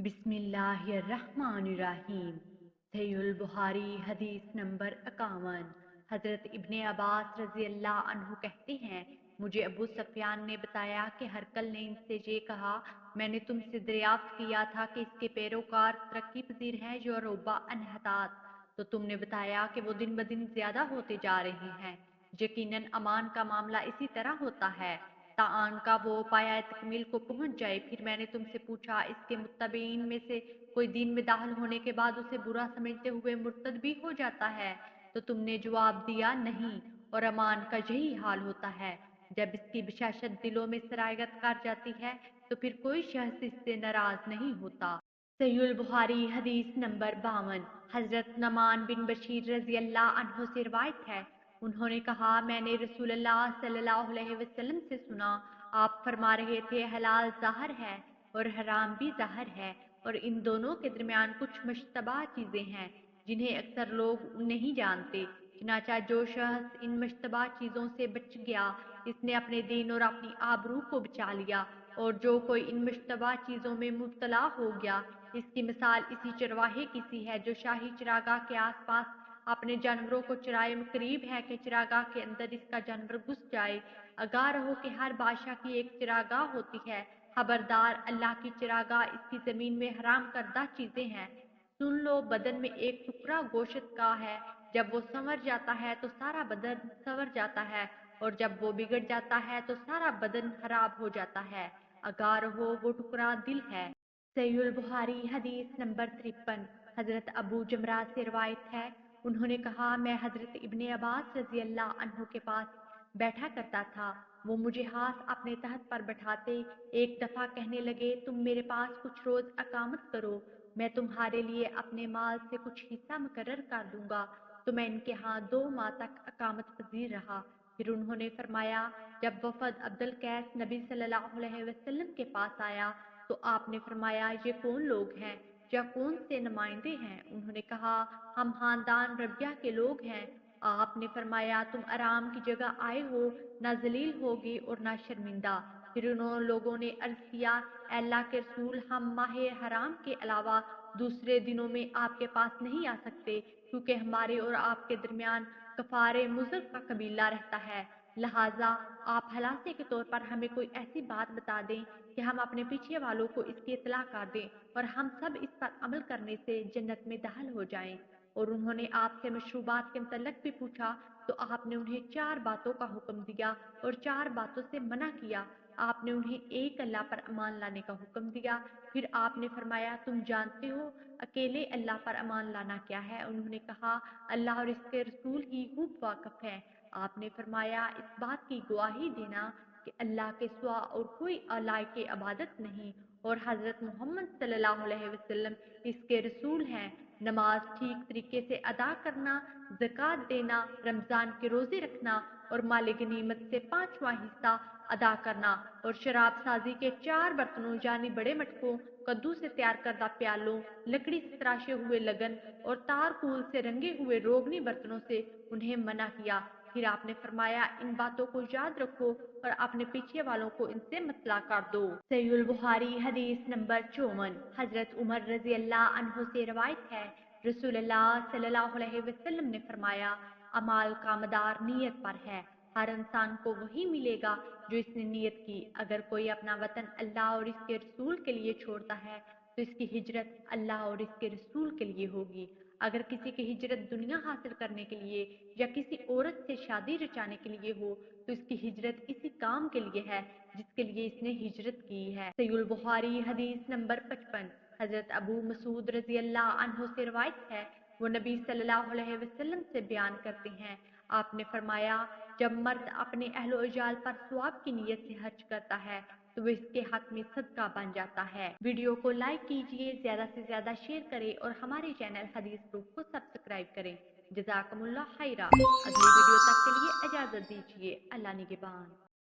बिस्मिल्लाहिर्रहमानिर्रहीम। सहीहुल बुखारी हदीस नंबर 51। हजरत इब्ने अब्बास रजी अल्लाह अन्हु कहते हैं, मुझे अबू सफियान ने बताया कि हरकल ने इनसे ये कहा, मैंने तुमसे दरियाफ्त किया था कि इसके पैरोकार तरक्की पजीर हैं जो रोबा अनहतात, तो तुमने बताया कि वो दिन ब दिन ज्यादा होते जा रहे हैं। यकीनन अमान का मामला इसी तरह होता है ताआन का वो पाया तकमील को पहुंच जाए। फिर मैंने तुमसे पूछा, इसके मुत्तबईन में से कोई दीन में दाखिल होने के बाद उसे बुरा समझते हुए मुर्तद भी हो जाता है? तो तुमने जवाब दिया, नहीं, और अमान का यही हाल होता है। जब इसकी बशाशत दिलों में सरायत कर जाती है तो फिर कोई शख्स इससे नाराज नहीं होता। सहीहुल बुखारी हदीस नंबर 52। हजरत नमान बिन बशीर रजी अल्लाह अन्हु से रिवायत है, उन्होंने कहा, मैंने रसूलुल्लाह सल्लल्लाहु अलैहि वसल्लम से सुना, आप फरमा रहे थे, हलाल ज़ाहिर है और हराम भी ज़ाहिर है, और इन दोनों के दरमियान कुछ मुश्तबा चीज़ें हैं जिन्हें अक्सर लोग नहीं जानते। चुनाचा जो शख्स इन मुश्तबा चीज़ों से बच गया, इसने अपने दीन और अपनी आबरू को बचा लिया, और जो कोई इन मुश्तबा चीज़ों में मुब्तला हो गया, इसकी मिसाल इसी चरवाहे की सी है जो शाही चरागाह के आसपास अपने जानवरों को चराए। करीब है कि चरागाह के अंदर इसका जानवर घुस जाए। आगाह रहो कि हर बादशाह की एक चरागाह होती है। खबरदार, अल्लाह की चरागाह इसकी जमीन में हराम करदा चीजें हैं। सुन लो, बदन में एक टुकड़ा गोश्त का है, जब वो संवर जाता है तो सारा बदन संवर जाता है, और जब वो बिगड़ जाता है तो सारा बदन खराब हो जाता है। आगाह रहो, वो टुकड़ा दिल है। सहीहुल बुखारी हदीस नंबर 53। हजरत अबू जमरा से रिवायत है, उन्होंने कहा, मैं हजरत इब्ने अब्बास रजी अल्लाह अन्हु के पास बैठा करता था। वो मुझे हाथ अपने तहत पर बैठाते एक दफा कहने लगे, तुम मेरे पास कुछ रोज अकामत करो, मैं तुम्हारे लिए अपने माल से कुछ हिस्सा मुकर्रर कर दूंगा। तो मैं इनके यहाँ 2 माह तक अकामत पजीर रहा। फिर उन्होंने फरमाया, जब वफद अब्दुल कैस नबी सल्लल्लाहु अलैहि वसल्लम के पास आया तो आपने फरमाया, ये कौन लोग हैं या कौन से नुमाइंदे हैं? उन्होंने कहा, हम खानदान रबिया के लोग हैं। आपने फरमाया, तुम आराम की जगह आए हो, ना जलील होगी और ना शर्मिंदा। फिर उन लोगों ने अर्ज किया, अल्लाह के रसूल, हम माह हराम के अलावा दूसरे दिनों में आपके पास नहीं आ सकते, क्योंकि हमारे और आपके दरमियान कफारे मुज़र का कबीला रहता है। लिहाजा आप हलासे के तौर पर हमें कोई ऐसी बात बता दें कि हम अपने पीछे वालों को इसकी इत्तला कर दें और हम सब इस पर अमल करने से जन्नत में दाखिल हो जाएं। और उन्होंने आपसे मशरूबात के मुतल्लक भी पूछा, तो आपने उन्हें 4 बातों का हुक्म दिया और 4 बातों से मना किया। आपने उन्हें एक अल्लाह पर अमान लाने का हुक्म दिया। फिर आपने फरमाया, तुम जानते हो अकेले अल्लाह पर अमान लाना क्या है? उन्होंने कहा, अल्लाह और इसके रसूल ही खूब वाकिफ है। आपने फरमाया, इस बात की गवाही देना कि अल्लाह के सिवा और कोई लायक इबादत नहीं, और हजरत मोहम्मद सल्लल्लाहु अलैहि वसल्लम इसके रसूल हैं। नमाज ठीक तरीके से अदा करना, ज़कात देना, रमजान के रोजे रखना और माल गनीमत से 5वां हिस्सा अदा करना, और शराब साजी के 4 बर्तनों यानी बड़े मटकों, कद्दू से तैयार करदा प्यालों, लकड़ी से तराशे हुए लगन और तारकूल से रंगे हुए रोगनी बर्तनों से उन्हें मना किया। फिर आपने फरमाया, इन बातों को याद रखो और अपने पीछे वालों को इनसे मतला कर दो। सहीहुल बुखारी हदीस नंबर 54। हजरत उमर रजी अल्लाह अन्हु से रवायत है, रसूलुल्लाह सल्लल्लाहु अलैहि वसल्लम ने फरमाया, अमाल का मदार नीयत पर है। हर इंसान को वही मिलेगा जो इसने नीयत की। अगर कोई अपना वतन अल्लाह और इसके रसूल के लिए छोड़ता है तो इसकी हिजरत अल्लाह और इसके रसूल के लिए होगी। अगर किसी की हिजरत दुनिया हासिल करने के लिए या किसी औरत से शादी रचाने के लिए हो तो इसकी हिजरत इसी काम के लिए है जिसके लिए इसने हिजरत की है। सहीहुल बुखारी हदीस नंबर 55। हजरत अबू मसूद रजी अल्लाह अन्हु से रवायत है, वो नबी सल्लल्लाहु अलैहि वसल्लम से बयान करते हैं, आपने फरमाया, जब मर्द अपने अहलो अजाल पर सवाब की नीयत से हज करता है तो वो इसके हक में सदका बन जाता है। वीडियो को लाइक कीजिए, ज्यादा से ज्यादा शेयर करें और हमारे चैनल हदीस प्रूफ को सब्सक्राइब करें। जज़ाकमुल्लाह खैरा। अगली वीडियो तक के लिए इजाजत दीजिए। अल्लाह निगहबान।